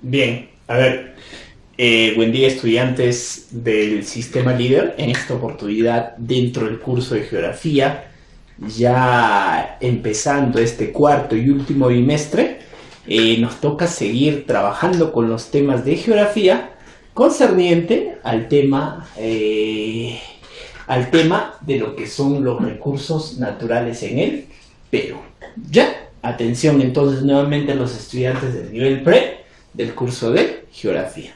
Bien, a ver, buen día estudiantes del sistema líder. En esta oportunidad, dentro del curso de geografía, ya empezando este cuarto y último bimestre, nos toca seguir trabajando con los temas de geografía concerniente al tema de lo que son los recursos naturales en el Perú. Ya, atención entonces nuevamente a los estudiantes del nivel pre del curso de geografía.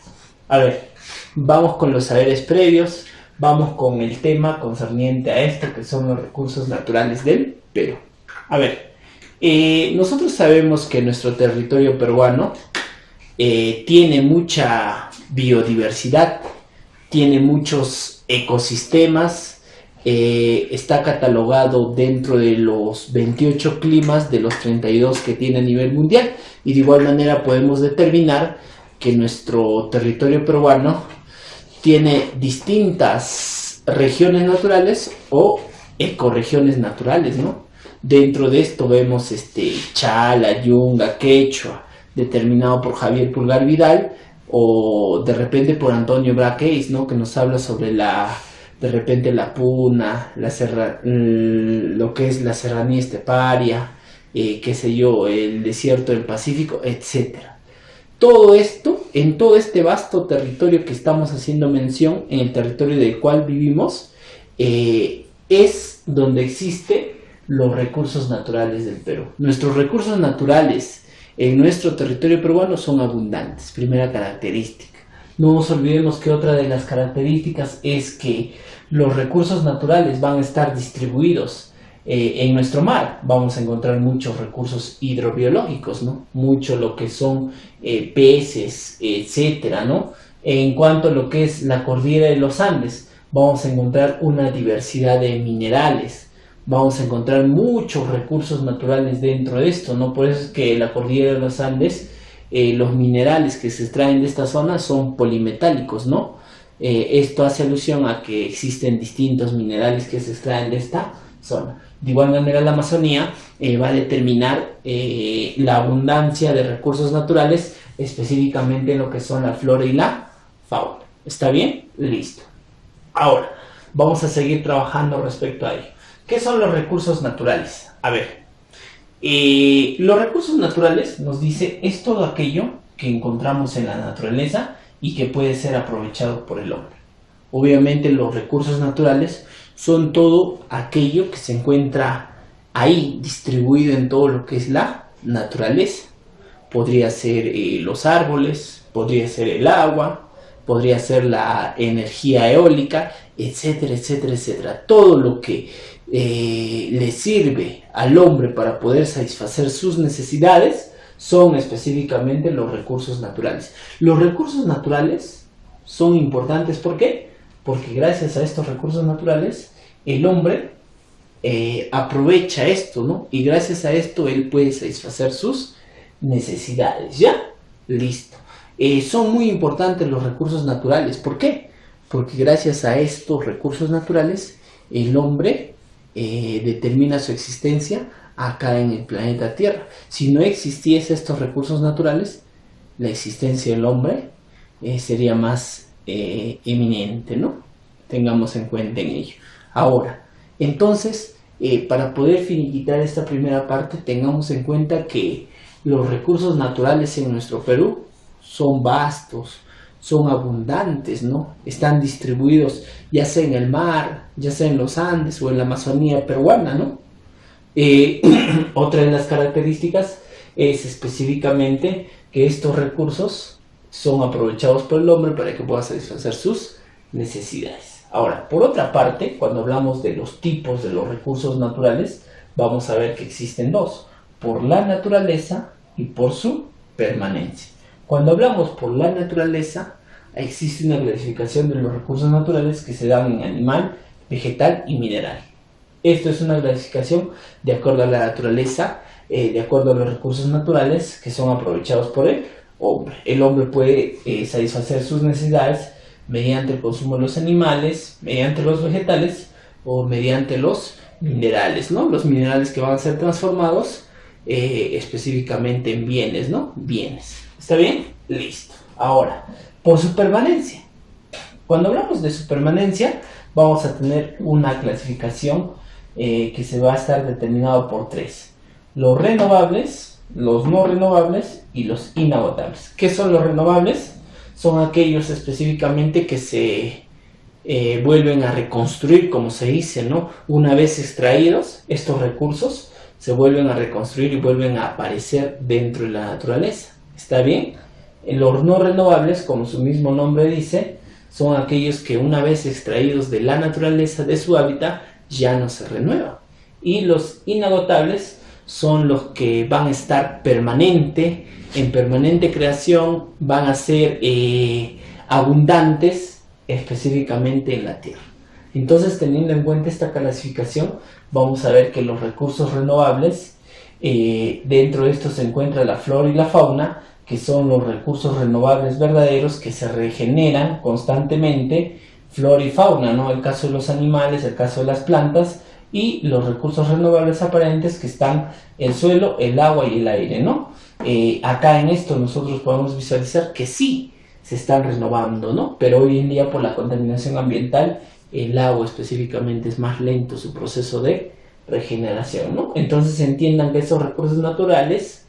A ver, vamos con los saberes previos, vamos con el tema concerniente a esto que son los recursos naturales del Perú. A ver, nosotros sabemos que nuestro territorio peruano tiene mucha biodiversidad, tiene muchos ecosistemas, está catalogado dentro de los 28 climas de los 32 que tiene a nivel mundial, y de igual manera podemos determinar que nuestro territorio peruano tiene distintas regiones naturales o ecorregiones naturales, ¿no? Dentro de esto vemos Chala, Yunga, Quechua, determinado por Javier Pulgar Vidal, o de repente por Antonio Braqueis, ¿no? Que nos habla sobre de repente la Puna, lo que es la serranía esteparia, qué sé yo, el desierto del Pacífico, etcétera. Todo esto, en todo este vasto territorio que estamos haciendo mención, en el territorio del cual vivimos, es donde existen los recursos naturales del Perú. Nuestros recursos naturales en nuestro territorio peruano son abundantes, primera característica. No nos olvidemos que otra de las características es que los recursos naturales van a estar distribuidos en nuestro mar. Vamos a encontrar muchos recursos hidrobiológicos, ¿no? Mucho lo que son peces, etcétera, ¿no? En cuanto a lo que es la cordillera de los Andes, vamos a encontrar una diversidad de minerales. Vamos a encontrar muchos recursos naturales dentro de esto, ¿no? Por eso es que la cordillera de los Andes, los minerales que se extraen de esta zona son polimetálicos, ¿no? Esto hace alusión a que existen distintos minerales que se extraen de esta zona. De igual manera, la Amazonía va a determinar la abundancia de recursos naturales, específicamente en lo que son la flora y la fauna. ¿Está bien? Listo. Ahora, vamos a seguir trabajando respecto a ello. ¿Qué son los recursos naturales? A ver, los recursos naturales, nos dice, es todo aquello que encontramos en la naturaleza y que puede ser aprovechado por el hombre. Obviamente los recursos naturales son todo aquello que se encuentra ahí distribuido en todo lo que es la naturaleza. Podría ser los árboles, podría ser el agua, podría ser la energía eólica, etcétera, etcétera, etcétera. Todo lo que le sirve al hombre para poder satisfacer sus necesidades son específicamente los recursos naturales. Los recursos naturales son importantes, ¿por qué? Porque gracias a estos recursos naturales el hombre aprovecha esto, ¿no? Y gracias a esto él puede satisfacer sus necesidades. ¿Ya? Listo. Son muy importantes los recursos naturales. ¿Por qué? Porque gracias a estos recursos naturales el hombre determina su existencia acá en el planeta Tierra. Si no existiese estos recursos naturales, la existencia del hombre sería más eminente, ¿no? Tengamos en cuenta en ello. Ahora, entonces, para poder finiquitar esta primera parte, tengamos en cuenta que los recursos naturales en nuestro Perú son vastos, son abundantes, ¿no? Están distribuidos ya sea en el mar, ya sea en los Andes o en la Amazonía peruana, ¿no? Otra de las características es específicamente que estos recursos son aprovechados por el hombre para que pueda satisfacer sus necesidades. Ahora, por otra parte, cuando hablamos de los tipos de los recursos naturales, vamos a ver que existen dos: por la naturaleza y por su permanencia. Cuando hablamos por la naturaleza, existe una clasificación de los recursos naturales que se dan en animal, vegetal y mineral. Esto es una clasificación de acuerdo a la naturaleza, de acuerdo a los recursos naturales que son aprovechados por el hombre. El hombre puede satisfacer sus necesidades mediante el consumo de los animales, mediante los vegetales o mediante los minerales, ¿no? Los minerales que van a ser transformados específicamente en bienes, ¿no? Bienes. ¿Está bien? Listo. Ahora, por su permanencia. Cuando hablamos de su permanencia, vamos a tener una clasificación que se va a estar determinado por tres: los renovables, los no renovables y los inagotables. ¿Qué son los renovables? Son aquellos específicamente que se vuelven a reconstruir, como se dice, ¿no? Una vez extraídos, estos recursos se vuelven a reconstruir y vuelven a aparecer dentro de la naturaleza. ¿Está bien? Los no renovables, como su mismo nombre dice, son aquellos que una vez extraídos de la naturaleza, de su hábitat, ya no se renuevan. Y los inagotables son los que van a estar en permanente creación, van a ser abundantes específicamente en la tierra. Entonces, teniendo en cuenta esta clasificación, vamos a ver que los recursos renovables, dentro de esto se encuentra la flora y la fauna, que son los recursos renovables verdaderos que se regeneran constantemente, flora y fauna, ¿no? El caso de los animales, el caso de las plantas, y los recursos renovables aparentes, que están el suelo, el agua y el aire, ¿no? Acá en esto nosotros podemos visualizar que sí se están renovando, ¿no? Pero hoy en día, por la contaminación ambiental, el agua específicamente es más lento su proceso de regeneración, ¿no? Entonces entiendan que esos recursos naturales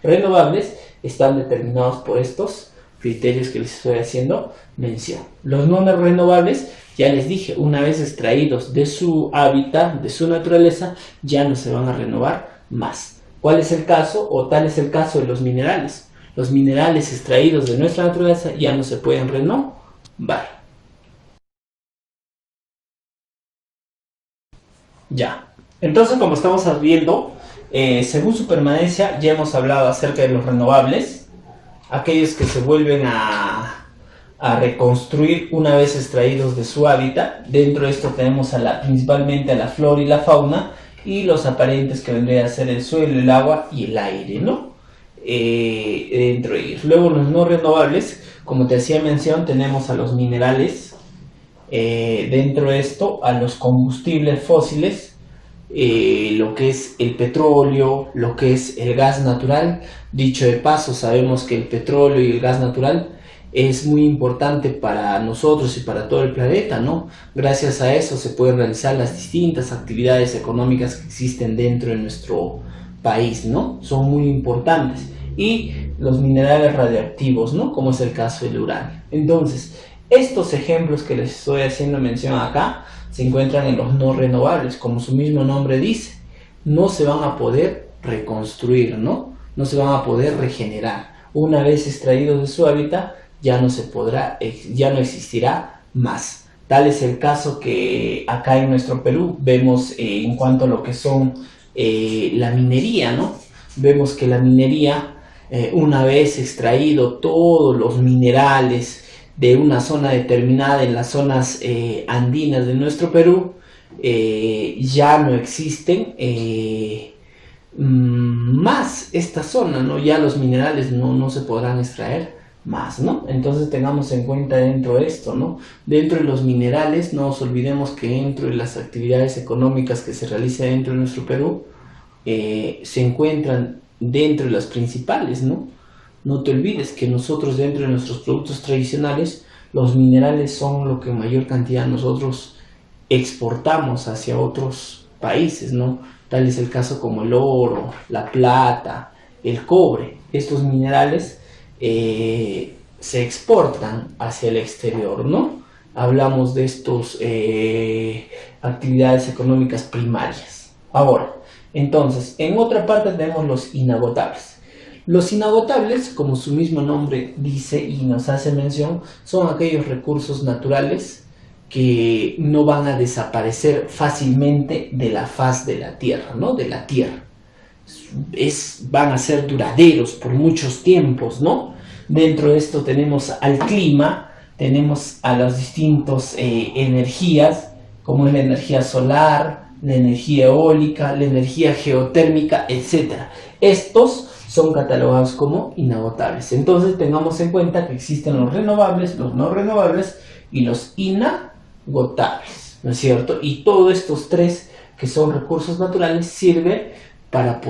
renovables están determinados por estos criterios que les estoy haciendo mención. Los no renovables, ya les dije, una vez extraídos de su hábitat, de su naturaleza, ya no se van a renovar más. ¿Cuál es el caso? O tal es el caso de los minerales. Los minerales extraídos de nuestra naturaleza ya no se pueden renovar. Ya, entonces, como estamos viendo, según su permanencia, ya hemos hablado acerca de los renovables, aquellos que se vuelven a reconstruir una vez extraídos de su hábitat. Dentro de esto tenemos principalmente a la flora y la fauna, y los aparentes, que vendría a ser el suelo, el agua y el aire, ¿no? Dentro de ellos. Luego, los no renovables, como te hacía mención, tenemos a los minerales. Dentro de esto, a los combustibles fósiles, lo que es el petróleo, lo que es el gas natural. Dicho de paso, sabemos que el petróleo y el gas natural es muy importante para nosotros y para todo el planeta, ¿no? Gracias a eso se pueden realizar las distintas actividades económicas que existen dentro de nuestro país, ¿no? Son muy importantes. Y los minerales radioactivos, ¿no? Como es el caso del uranio. Entonces, estos ejemplos que les estoy haciendo mención acá se encuentran en los no renovables. Como su mismo nombre dice, no se van a poder reconstruir, ¿no? No se van a poder regenerar. Una vez extraídos de su hábitat, ya no existirá más. Tal es el caso que acá en nuestro Perú vemos en cuanto a lo que son la minería, ¿no? Vemos que la minería, una vez extraído todos los minerales de una zona determinada en las zonas andinas de nuestro Perú, ya no existen más esta zona, ¿no? Ya los minerales no se podrán extraer más, ¿no? Entonces tengamos en cuenta dentro de esto, ¿no? Dentro de los minerales, no nos olvidemos que dentro de las actividades económicas que se realizan dentro de nuestro Perú, se encuentran dentro de las principales, ¿no? No te olvides que nosotros, dentro de nuestros productos tradicionales, los minerales son lo que en mayor cantidad nosotros exportamos hacia otros países, ¿no? Tal es el caso como el oro, la plata, el cobre. Estos minerales se exportan hacia el exterior, ¿no? Hablamos de estas actividades económicas primarias. Ahora, entonces, en otra parte tenemos los inagotables. Los inagotables, como su mismo nombre dice y nos hace mención, son aquellos recursos naturales que no van a desaparecer fácilmente de la faz de la tierra, ¿no? De la tierra. Van a ser duraderos por muchos tiempos, ¿no? Dentro de esto tenemos al clima, tenemos a las distintas energías, como es la energía solar, la energía eólica, la energía geotérmica, etc. Estos son catalogados como inagotables. Entonces tengamos en cuenta que existen los renovables, los no renovables y los inagotables, ¿no es cierto? Y todos estos tres, que son recursos naturales, sirven para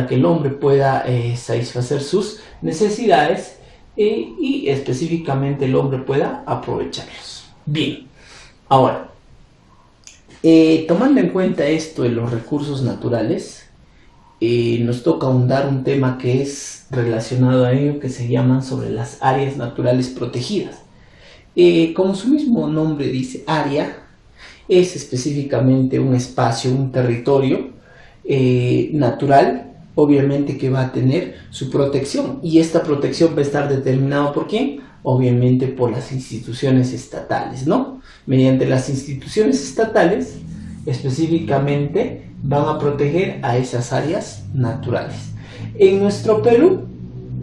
que el hombre pueda satisfacer sus necesidades y específicamente el hombre pueda aprovecharlos. Bien, ahora, tomando en cuenta esto de los recursos naturales, nos toca ahondar un tema que es relacionado a ello, que se llaman sobre las áreas naturales protegidas. Como su mismo nombre dice, área es específicamente un espacio, un territorio natural, obviamente que va a tener su protección, y esta protección va a estar determinada ¿por quién? Obviamente por las instituciones estatales, ¿no? Mediante las instituciones estatales específicamente van a proteger a esas áreas naturales. En nuestro Perú,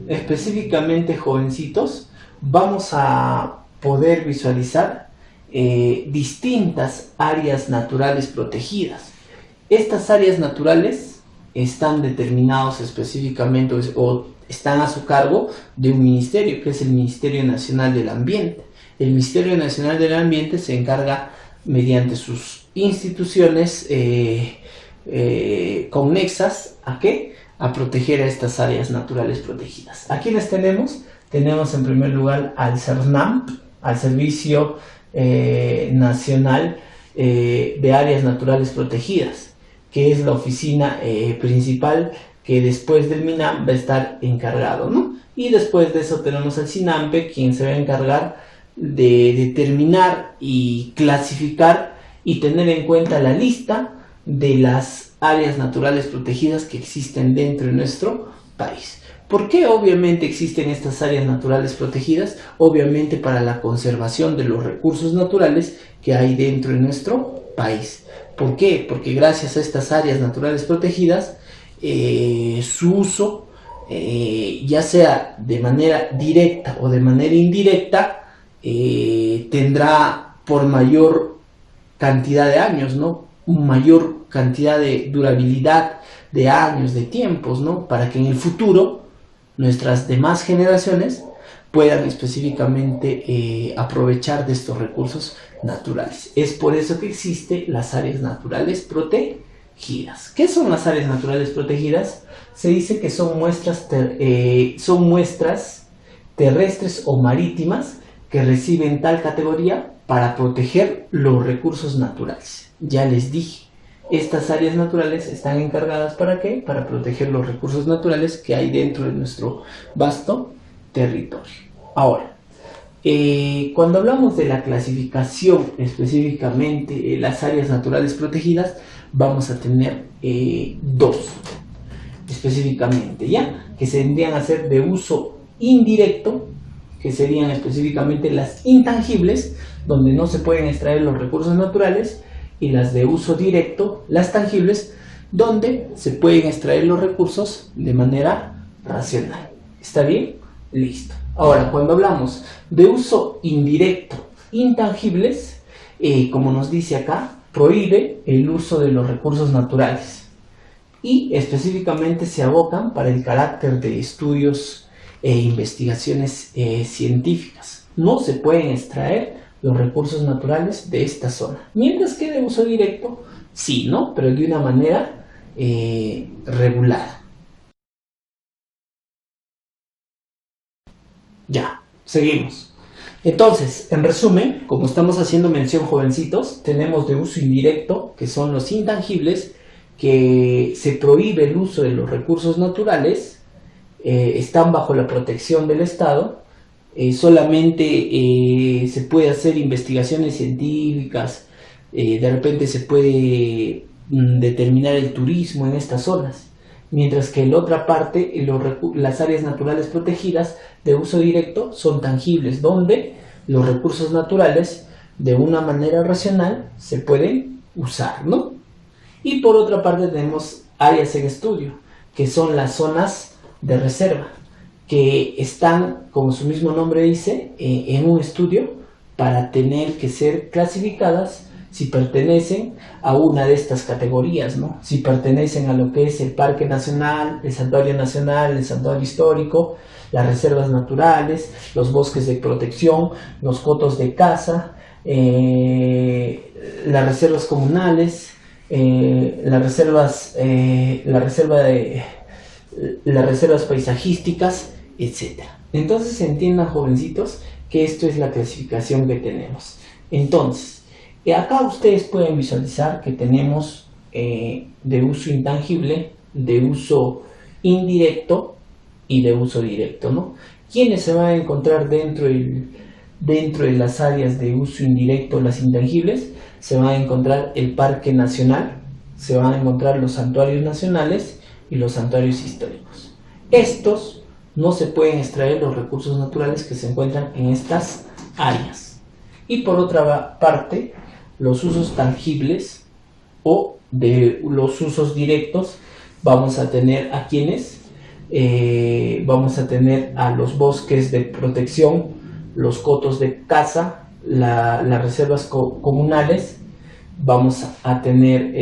específicamente, jovencitos, vamos a poder visualizar distintas áreas naturales protegidas. Estas áreas naturales están determinados específicamente o están a su cargo de un ministerio, que es el Ministerio Nacional del Ambiente. El Ministerio Nacional del Ambiente se encarga mediante sus instituciones conexas ¿a qué? A proteger a estas áreas naturales protegidas. ¿A quiénes tenemos? Tenemos en primer lugar al CERNAMP, al Servicio Nacional de Áreas Naturales Protegidas, que es la oficina principal que después del MINAM va a estar encargado, ¿no? Y después de eso tenemos al SINAMPE, quien se va a encargar de determinar y clasificar y tener en cuenta la lista de las áreas naturales protegidas que existen dentro de nuestro país. ¿Por qué obviamente existen estas áreas naturales protegidas? Obviamente para la conservación de los recursos naturales que hay dentro de nuestro país. ¿Por qué? Porque gracias a estas áreas naturales protegidas, su uso, ya sea de manera directa o de manera indirecta, tendrá por mayor cantidad de años, ¿no? Mayor cantidad de durabilidad de años, de tiempos, ¿no? Para que en el futuro nuestras demás generaciones puedan específicamente aprovechar de estos recursos naturales. Es por eso que existen las áreas naturales protegidas. ¿Qué son las áreas naturales protegidas? Se dice que son muestras terrestres o marítimas que reciben tal categoría para proteger los recursos naturales. Ya les dije, estas áreas naturales están encargadas ¿para qué? Para proteger los recursos naturales que hay dentro de nuestro vasto territorio. Ahora, cuando hablamos de la clasificación específicamente de las áreas naturales protegidas, vamos a tener dos específicamente, ¿ya? Que se tendrían a ser de uso indirecto, que serían específicamente las intangibles, donde no se pueden extraer los recursos naturales, y las de uso directo, las tangibles, donde se pueden extraer los recursos de manera racional. ¿Está bien? Listo. Ahora, cuando hablamos de uso indirecto, intangibles, como nos dice acá, prohíbe el uso de los recursos naturales y específicamente se abocan para el carácter de estudios e investigaciones científicas. No se pueden extraer los recursos naturales de esta zona. Mientras que de uso directo, sí, ¿no? Pero de una manera regulada. Ya, seguimos. Entonces, en resumen, como estamos haciendo mención, jovencitos, tenemos de uso indirecto, que son los intangibles, que se prohíbe el uso de los recursos naturales, están bajo la protección del Estado, solamente se puede hacer investigaciones científicas, de repente se puede determinar el turismo en estas zonas, mientras que en la otra parte las áreas naturales protegidas de uso directo son tangibles, donde los recursos naturales de una manera racional se pueden usar, ¿no? Y por otra parte tenemos áreas en estudio, que son las zonas de reserva, que están, como su mismo nombre dice, en un estudio para tener que ser clasificadas si pertenecen a una de estas categorías, ¿no? Si pertenecen a lo que es el Parque Nacional, el Santuario Nacional, el Santuario Histórico, las reservas naturales, los bosques de protección, los cotos de caza, las reservas comunales, las reservas paisajísticas, etc. Entonces entiendan, jovencitos, que esto es la clasificación que tenemos. Entonces, acá ustedes pueden visualizar que tenemos de uso intangible, de uso indirecto y de uso directo, ¿no? ¿Quiénes se van a encontrar dentro de las áreas de uso indirecto, las intangibles? Se van a encontrar el Parque Nacional, se van a encontrar los santuarios nacionales y los santuarios históricos. Estos no se pueden extraer los recursos naturales que se encuentran en estas áreas. Y por otra parte, los usos tangibles o de los usos directos, vamos a tener a quienes, vamos a tener a los bosques de protección, los cotos de caza, las reservas comunales, vamos a tener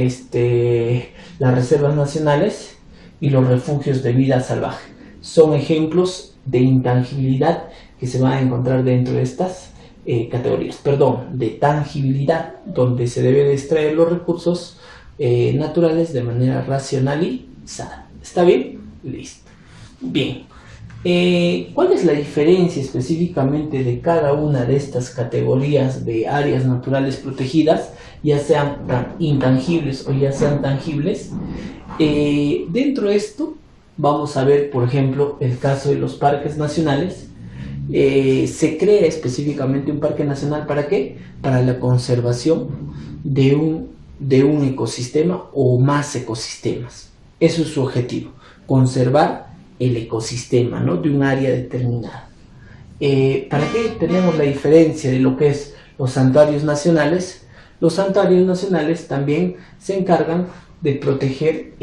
las reservas nacionales y los refugios de vida salvaje. Son ejemplos de intangibilidad que se van a encontrar dentro de estas categorías, de tangibilidad, donde se debe de extraer los recursos naturales de manera racionalizada. ¿Está bien? Listo. Bien. ¿Cuál es la diferencia específicamente de cada una de estas categorías de áreas naturales protegidas, ya sean intangibles o ya sean tangibles? Dentro de esto vamos a ver, por ejemplo, el caso de los parques nacionales. Se crea específicamente un parque nacional, ¿para qué? Para la conservación de un ecosistema o más ecosistemas. Eso es su objetivo, conservar el ecosistema, ¿no?, de un área determinada. ¿Para qué tenemos la diferencia de lo que es los santuarios nacionales? Los santuarios nacionales también se encargan de proteger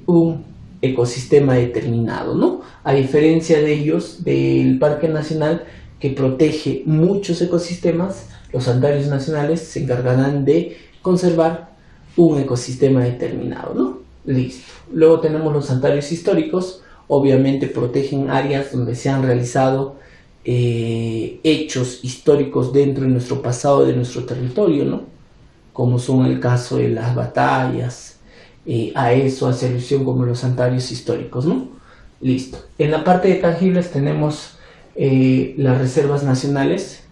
un ecosistema determinado, ¿no? A diferencia de ellos, del Parque Nacional, que protege muchos ecosistemas, los santuarios nacionales se encargarán de conservar un ecosistema determinado, ¿no? Listo. Luego tenemos los santuarios históricos. Obviamente protegen áreas donde se han realizado hechos históricos dentro de nuestro pasado, de nuestro territorio, ¿no? Como son el caso de las batallas. A eso hace alusión como los santuarios históricos, ¿no? Listo. En la parte de tangibles tenemos las reservas nacionales,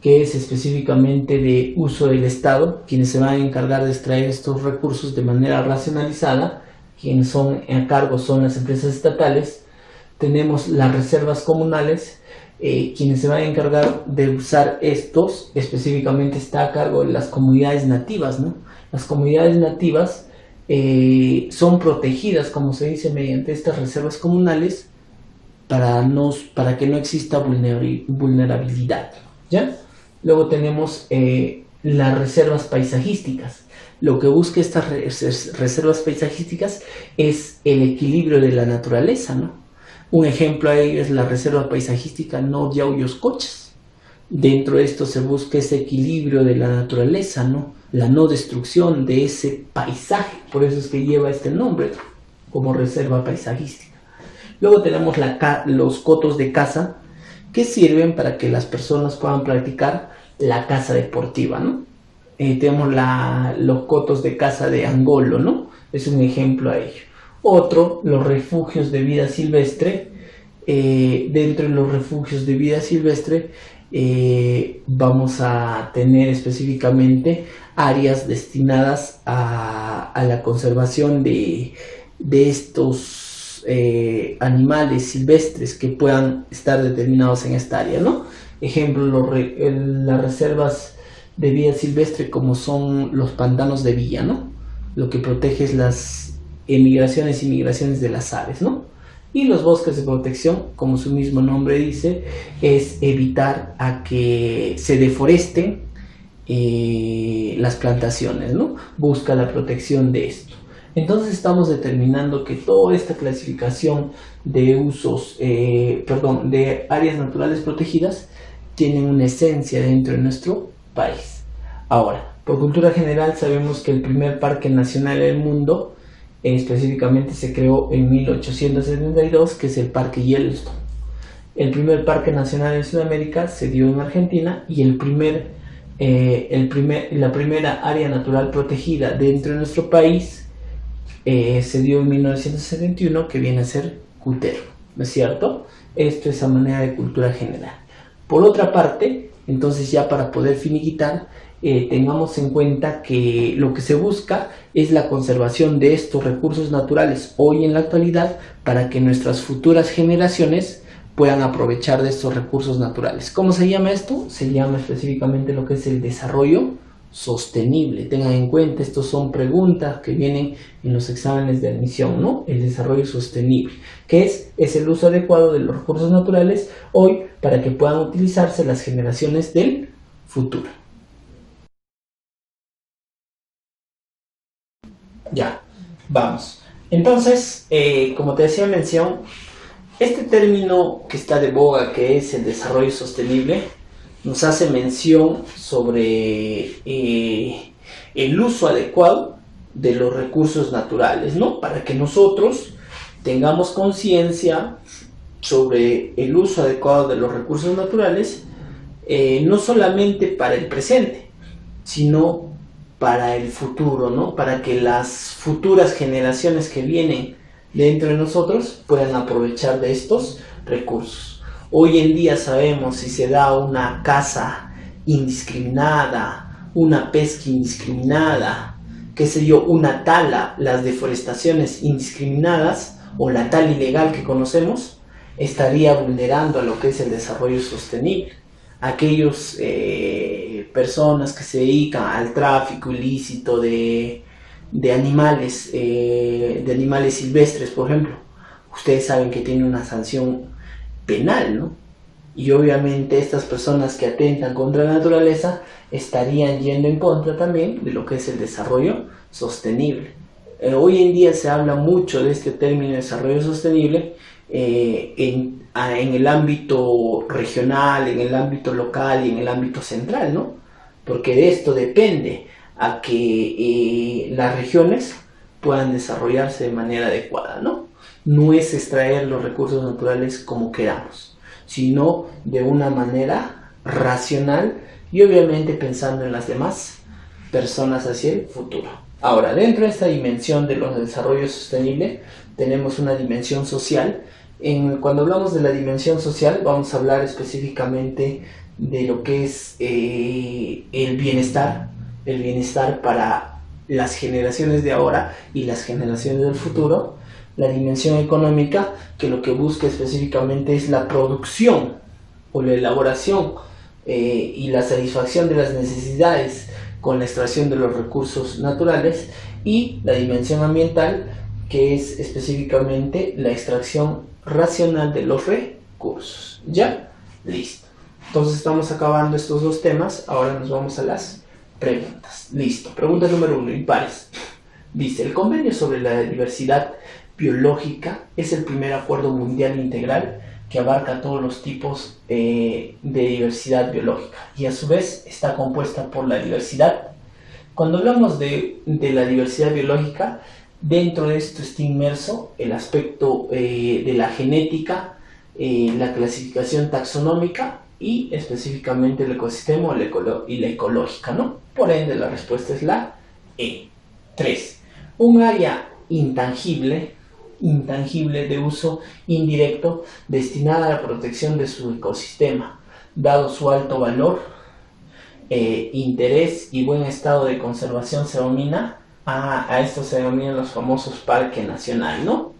que es específicamente de uso del Estado, quienes se van a encargar de extraer estos recursos de manera racionalizada. Quienes son a cargo son las empresas estatales. Tenemos las reservas comunales, quienes se van a encargar de usar estos, específicamente está a cargo de las comunidades nativas, ¿no? Las comunidades nativas son protegidas, como se dice, mediante estas reservas comunales para que no exista vulnerabilidad, ¿ya? Luego tenemos las reservas paisajísticas. Lo que busca estas reservas paisajísticas es el equilibrio de la naturaleza, ¿no? Un ejemplo a ello es la reserva paisajística No Yauyos-Cochas. Dentro de esto se busca ese equilibrio de la naturaleza, ¿no? La no destrucción de ese paisaje, por eso es que lleva este nombre como reserva paisajística. Luego tenemos los cotos de caza, que sirven para que las personas puedan practicar la caza deportiva, ¿no? Tenemos los cotos de caza de Angolo, ¿no? Es un ejemplo a ello. Otro, los refugios de vida silvestre. Dentro de los refugios de vida silvestre vamos a tener específicamente áreas destinadas a la conservación de estos animales silvestres que puedan estar determinados en esta área, ¿no? Ejemplo, las reservas de vida silvestre, como son los pantanos de Villa, ¿no? Lo que protege es las emigraciones y migraciones de las aves, ¿no? Y los bosques de protección, como su mismo nombre dice, es evitar a que se deforesten las plantaciones, ¿no? Busca la protección de esto. Entonces estamos determinando que toda esta clasificación de usos, de áreas naturales protegidas tienen una esencia dentro de nuestro país. Ahora, por cultura general sabemos que el primer parque nacional del mundo específicamente se creó en 1872, que es el Parque Yellowstone. El primer parque nacional en Sudamérica se dio en Argentina y el primer La primera área natural protegida dentro de nuestro país se dio en 1971, que viene a ser Cutero, ¿no es cierto? Esto es a manera de cultura general. Por otra parte, entonces ya para poder finiquitar, tengamos en cuenta que lo que se busca es la conservación de estos recursos naturales hoy en la actualidad para que nuestras futuras generaciones puedan aprovechar de estos recursos naturales. ¿Cómo se llama esto? Se llama específicamente lo que es el desarrollo sostenible. Tengan en cuenta, estos son preguntas que vienen en los exámenes de admisión, ¿no? El desarrollo sostenible, que es el uso adecuado de los recursos naturales hoy para que puedan utilizarse las generaciones del futuro. Ya, vamos. Entonces, como te decía mención, este término que está de boga, que es el desarrollo sostenible, nos hace mención sobre el uso adecuado de los recursos naturales, ¿no? Para que nosotros tengamos conciencia sobre el uso adecuado de los recursos naturales, no solamente para el presente, sino para el futuro, ¿no? Para que las futuras generaciones que vienen dentro de nosotros puedan aprovechar de estos recursos. Hoy en día sabemos si se da una caza indiscriminada, una pesca indiscriminada, qué sé yo, una tala, las deforestaciones indiscriminadas o la tala ilegal que conocemos, estaría vulnerando a lo que es el desarrollo sostenible. Aquellas personas que se dedican al tráfico ilícito de animales silvestres, por ejemplo, ustedes saben que tiene una sanción penal, ¿no? Y obviamente estas personas que atentan contra la naturaleza estarían yendo en contra también de lo que es el desarrollo sostenible. Hoy en día se habla mucho de este término de desarrollo sostenible en el ámbito regional, en el ámbito local y en el ámbito central, ¿no? Porque de esto depende a que las regiones puedan desarrollarse de manera adecuada, ¿no? No es extraer los recursos naturales como queramos, sino de una manera racional y obviamente pensando en las demás personas hacia el futuro. Ahora, dentro de esta dimensión de los desarrollo sostenible, tenemos una dimensión social. Cuando hablamos de la dimensión social, vamos a hablar específicamente de lo que es el bienestar para las generaciones de ahora y las generaciones del futuro. La dimensión económica, que lo que busca específicamente es la producción o la elaboración y la satisfacción de las necesidades con la extracción de los recursos naturales, y la dimensión ambiental, que es específicamente la extracción racional de los recursos. ¿Ya? Listo. Entonces estamos acabando estos dos temas. Ahora nos vamos a las preguntas. Listo. Pregunta número 1, impares. Dice: el convenio sobre la diversidad biológica es el primer acuerdo mundial integral que abarca todos los tipos de diversidad biológica y a su vez está compuesta por la diversidad. Cuando hablamos de la diversidad biológica, dentro de esto está inmerso el aspecto de la genética, la clasificación taxonómica y específicamente el ecosistema y la ecológica, ¿no? Por ende, la respuesta es la E. 3. Un área intangible de uso indirecto destinada a la protección de su ecosistema, dado su alto valor, interés y buen estado de conservación, se denomina, a esto se denominan los famosos parques nacionales, ¿no?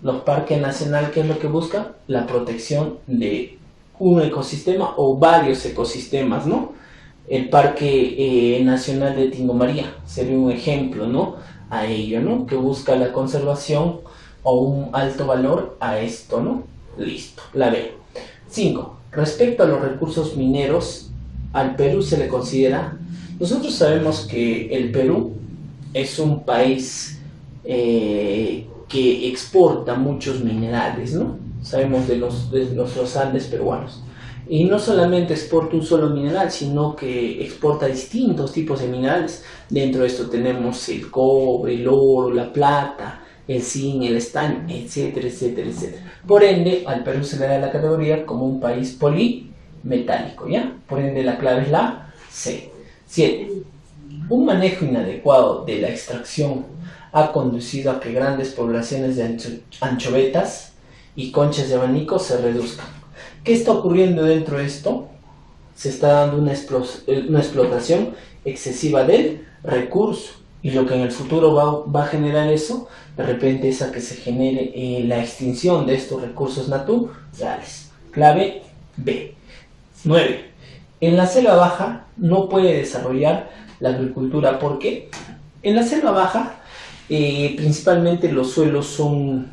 Los parques nacionales, ¿qué es lo que buscan? La protección de un ecosistema o varios ecosistemas, ¿no? El Parque Nacional de Tingo María sería un ejemplo, ¿no? A ello, ¿no? Que busca la conservación o un alto valor a esto, ¿no? Listo, la B. 5. Respecto a los recursos mineros, al Perú se le considera... Nosotros sabemos que el Perú es un país que exporta muchos minerales, ¿no? Sabemos de los Andes peruanos. Y no solamente exporta un solo mineral, sino que exporta distintos tipos de minerales. Dentro de esto tenemos el cobre, el oro, la plata, el zinc, el estaño, etcétera, etcétera, etcétera. Por ende, al Perú se le da la categoría como un país polimetálico, ¿ya? Por ende, la clave es la C. 7. Un manejo inadecuado de la extracción ha conducido a que grandes poblaciones de anchovetas y conchas de abanico se reduzcan. ¿Qué está ocurriendo dentro de esto? Se está dando una explotación excesiva del recurso, y lo que en el futuro va a generar eso, de repente, es a que se genere la extinción de estos recursos naturales. Clave B. 9. En la selva baja no puede desarrollar la agricultura. ¿Por qué? En la selva baja principalmente los suelos son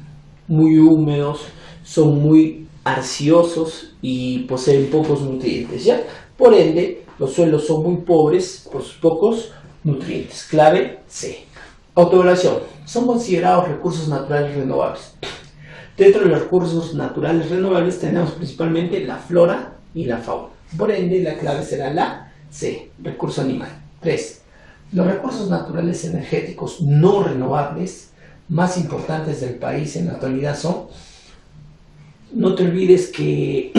muy húmedos, son muy arcillosos y poseen pocos nutrientes, ¿ya? Por ende, los suelos son muy pobres por sus pocos nutrientes. Clave C. Autoevaluación. Son considerados recursos naturales renovables. Dentro de los recursos naturales renovables tenemos principalmente la flora y la fauna. Por ende, la clave será la C. Recurso animal. 3. Los recursos naturales energéticos no renovables más importantes del país en la actualidad son... No te olvides que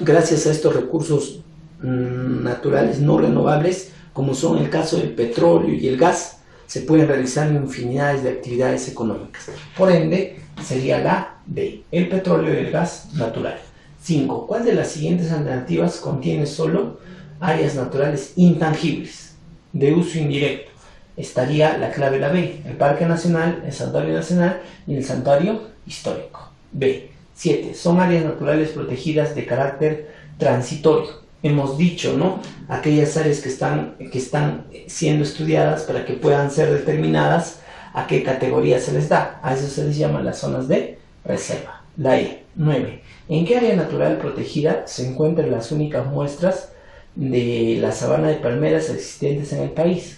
gracias a estos recursos naturales no renovables, como son el caso del petróleo y el gas, se pueden realizar infinidades de actividades económicas. Por ende, sería la D, el petróleo y el gas natural. 5. ¿Cuál de las siguientes alternativas contiene solo áreas naturales intangibles de uso indirecto? Estaría la clave la B, el Parque Nacional, el Santuario Nacional y el Santuario Histórico. B. 7. Son áreas naturales protegidas de carácter transitorio. Hemos dicho, ¿no? Aquellas áreas que están siendo estudiadas para que puedan ser determinadas a qué categoría se les da. A eso se les llama las zonas de reserva. La E. 9. ¿En qué área natural protegida se encuentran las únicas muestras de la sabana de palmeras existentes en el país?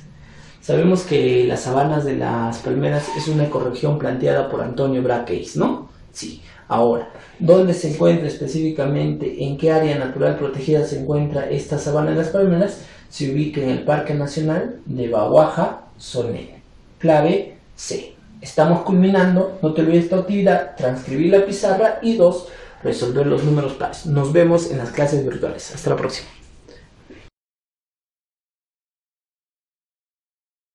Sabemos que las sabanas de las palmeras es una ecorregión planteada por Antonio Braqueis, ¿no? Sí. Ahora, ¿dónde se encuentra específicamente, en qué área natural protegida se encuentra esta sabana de las palmeras? Se ubica en el Parque Nacional de Baguaja-Sonene. Clave C. Estamos culminando, no te olvides esta actividad, transcribir la pizarra y 2, resolver los números pares. Nos vemos en las clases virtuales. Hasta la próxima.